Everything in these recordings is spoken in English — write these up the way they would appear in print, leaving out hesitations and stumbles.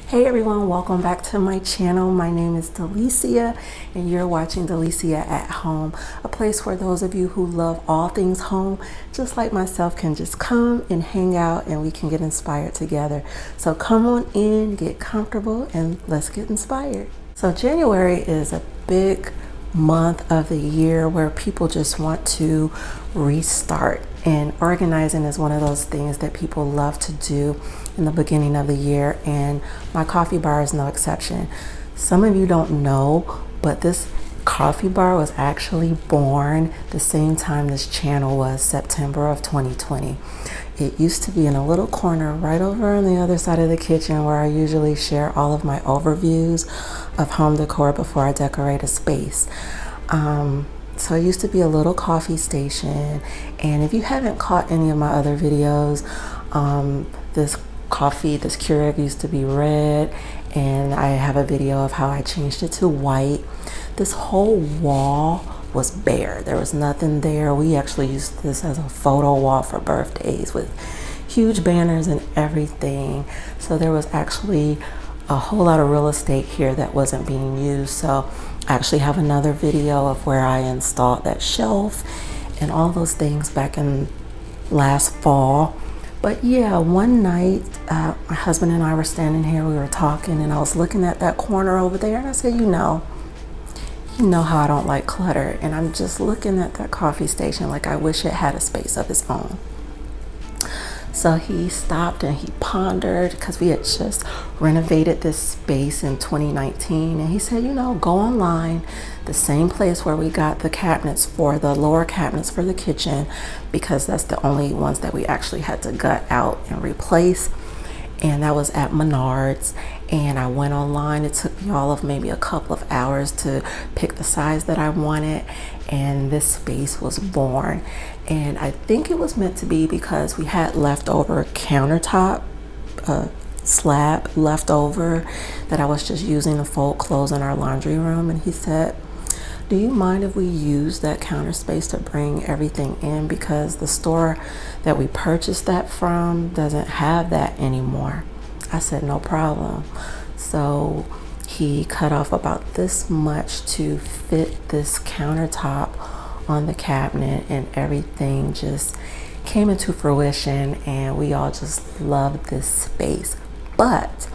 Hey everyone, welcome back to my channel. My name is Delicia and you're watching Delicia at Home, a place where those of you who love all things home, just like myself, can just come and hang out and we can get inspired together. So come on in, get comfortable, and let's get inspired. So January is a big month of the year where people just want to restart, and organizing is one of those things that people love to do in the beginning of the year, and my coffee bar is no exception. Some of you don't know, but this coffee bar was actually born the same time this channel was, September of 2020. It used to be in a little corner right over on the other side of the kitchen where I usually share all of my overviews of home decor before I decorate a space. So it used to be a little coffee station, and if you haven't caught any of my other videos, this Keurig used to be red, and I have a video of how I changed it to white. This whole wall was bare. There was nothing there. We actually used this as a photo wall for birthdays with huge banners and everything. So there was actually a whole lot of real estate here that wasn't being used. So I actually have another video of where I installed that shelf and all those things back in last fall. But yeah, one night my husband and I were standing here, we were talking, and I was looking at that corner over there, and I said, you know how I don't like clutter, and I'm just looking at that coffee station like I wish it had a space of its own. So he stopped and he pondered, because we had just renovated this space in 2019, and he said, you know, go online, the same place where we got the cabinets, for the lower cabinets for the kitchen, because that's the only ones that we actually had to gut out and replace. And that was at Menards. And I went online. It took me all of maybe a couple of hours to pick the size that I wanted, and this space was born. And I think it was meant to be, because we had leftover countertop slab left over that I was just using to fold clothes in our laundry room. And he said, do you mind if we use that counter space to bring everything in, because the store that we purchased that from doesn't have that anymore? I said, no problem. So he cut off about this much to fit this countertop on the cabinet, and everything just came into fruition, and we all just loved this space. But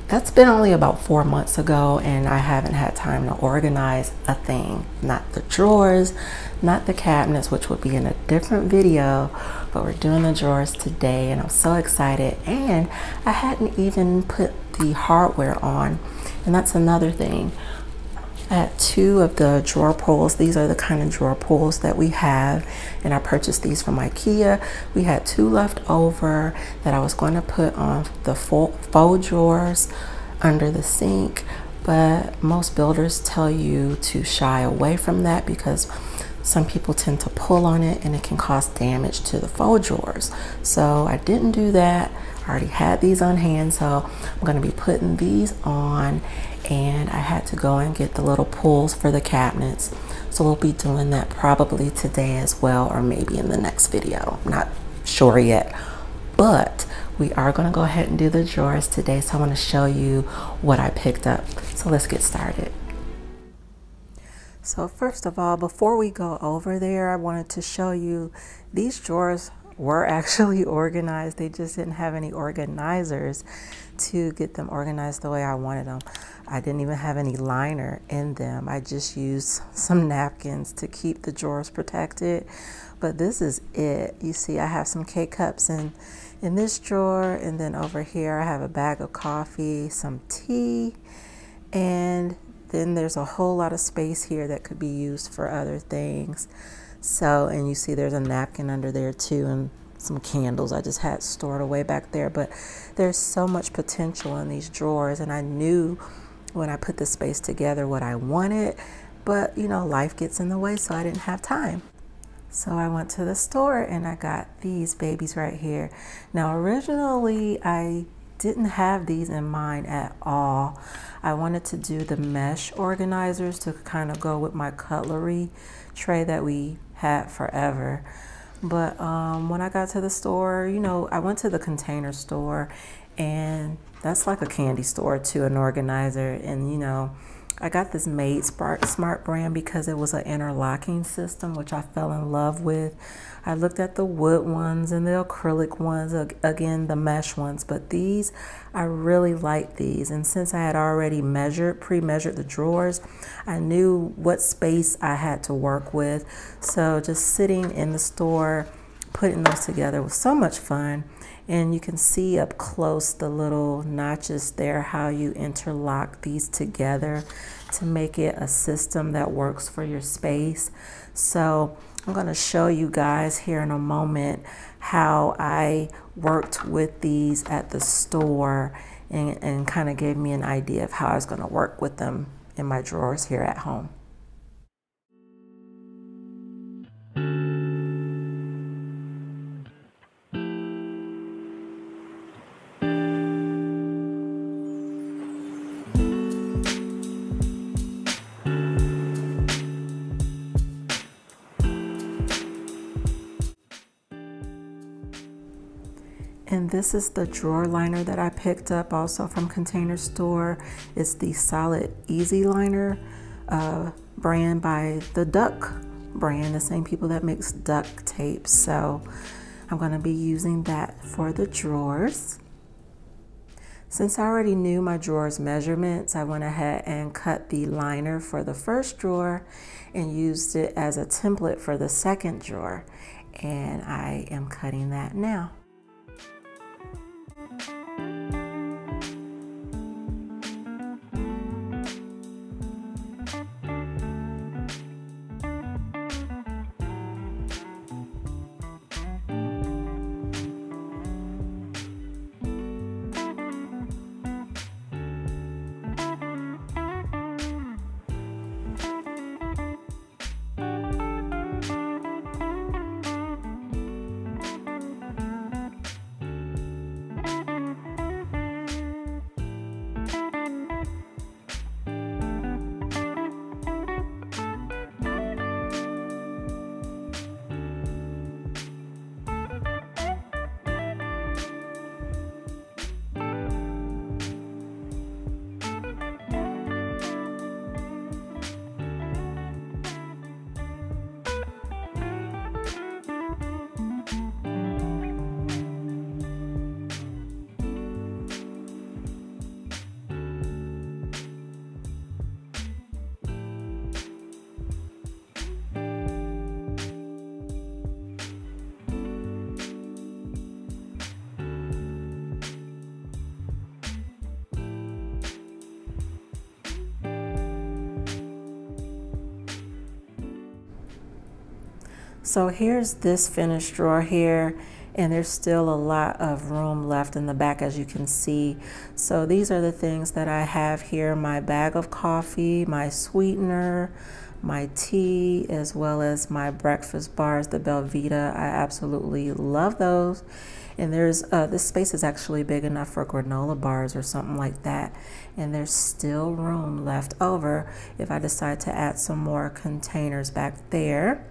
that's been only about 4 months ago, and I haven't had time to organize a thing. Not the drawers, not the cabinets, which would be in a different video, but we're doing the drawers today, and I'm so excited. And I hadn't even put the hardware on, and that's another thing. I had 2 of the drawer pulls. These are the kind of drawer pulls that we have, and I purchased these from IKEA. We had 2 left over that I was going to put on the faux drawers under the sink, but most builders tell you to shy away from that, because some people tend to pull on it and it can cause damage to the faux drawers. So I didn't do that. I already had these on hand, so I'm going to be putting these on, and I had to go and get the little pulls for the cabinets. So we'll be doing that probably today as well, or maybe in the next video. I'm not sure yet, but we are going to go ahead and do the drawers today. So I want to show you what I picked up. So let's get started. So first of all, before we go over there, I wanted to show you these drawers were actually organized. They just didn't have any organizers to get them organized the way I wanted them. I didn't even have any liner in them. I just used some napkins to keep the drawers protected. But this is it. You see, I have some K-cups in this drawer, and then over here I have a bag of coffee, some tea, and then there's a whole lot of space here that could be used for other things. So, and you see there's a napkin under there too, and some candles I just had stored away back there. But there's so much potential in these drawers, and I knew when I put the space together what I wanted, but you know, life gets in the way, so I didn't have time. So I went to the store and I got these babies right here. Now originally I didn't have these in mind at all. I wanted to do the mesh organizers to kind of go with my cutlery tray that we had forever. But when I got to the store, you know, I went to the Container Store, and That's like a candy store too, an organizer. And you know, I got this Made Smart brand because it was an interlocking system, which I fell in love with. I looked at the wood ones and the acrylic ones, again, the mesh ones, but these, I really like these. And since I had already pre-measured the drawers, I knew what space I had to work with. So just sitting in the store, putting those together was so much fun. And you can see up close the little notches there, how you interlock these together to make it a system that works for your space. So I'm going to show you guys here in a moment how I worked with these at the store, and kind of gave me an idea of how I was going to work with them in my drawers here at home. And this is the drawer liner that I picked up also from Container Store. It's the Solid Easy Liner brand by the Duck brand, the same people that makes duct tape. So I'm going to be using that for the drawers. Since I already knew my drawers measurements, I went ahead and cut the liner for the first drawer and used it as a template for the second drawer. And I am cutting that now. So here's this finished drawer here, and there's still a lot of room left in the back, as you can see. So these are the things that I have here: my bag of coffee, my sweetener, my tea, as well as my breakfast bars, the Belvita. I absolutely love those. And there's this space is actually big enough for granola bars or something like that. And there's still room left over if I decide to add some more containers back there.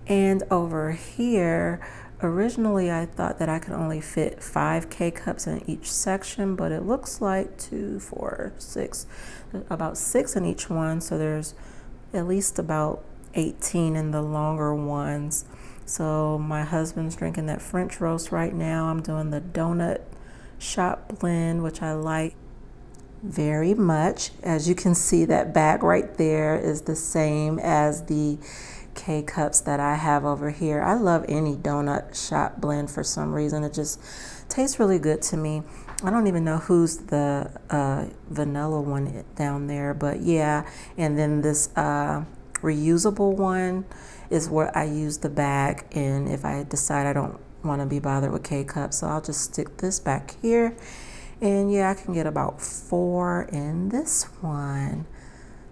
And over here, originally I thought that I could only fit 5 K-cups in each section, but it looks like 2, 4, 6, about 6 in each one. So there's at least about 18 in the longer ones. So my husband's drinking that French roast right now. I'm doing the donut shot blend, which I like very much. As you can see, that bag right there is the same as the K-cups that I have over here. I love any donut shot blend for some reason. It just tastes really good to me. I don't even know who's the vanilla one down there, but yeah. And then this reusable one is where I use the bag, and if I decide I don't want to be bothered with K-cups, so I'll just stick this back here. And yeah, I can get about 4 in this one.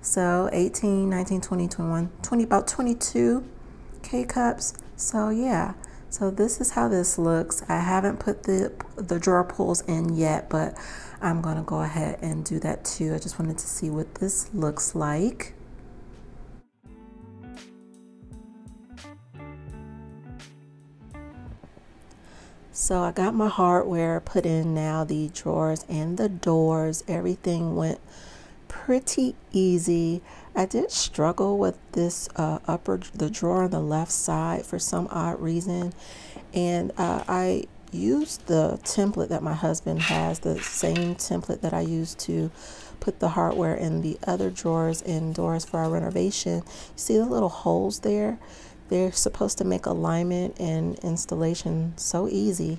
So 18, 19, 20, 21, 20, about 22 K-cups. So yeah, so this is how this looks. I haven't put the drawer pulls in yet, but I'm gonna go ahead and do that too. I just wanted to see what this looks like. So I got my hardware put in now, the drawers and the doors. Everything went pretty easy. I did struggle with this the drawer on the left side for some odd reason, and I used the template that my husband has, the same template that I used to put the hardware in the other drawers and doors for our renovation. You see the little holes there? They're supposed to make alignment and installation so easy,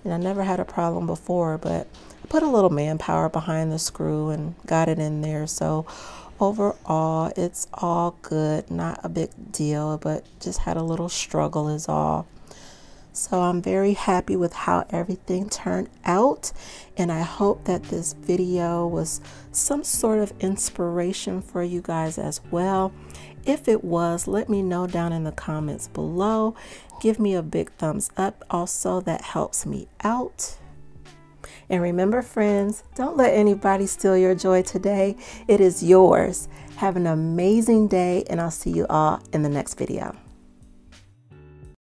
and I never had a problem before, but I put a little manpower behind the screw and got it in there. So overall, it's all good, not a big deal, but just had a little struggle is all. So I'm very happy with how everything turned out, and I hope that this video was some sort of inspiration for you guys as well. If it was, let me know down in the comments below. Give me a big thumbs up. Also, that helps me out. And remember, friends, don't let anybody steal your joy today. It is yours. Have an amazing day, and I'll see you all in the next video.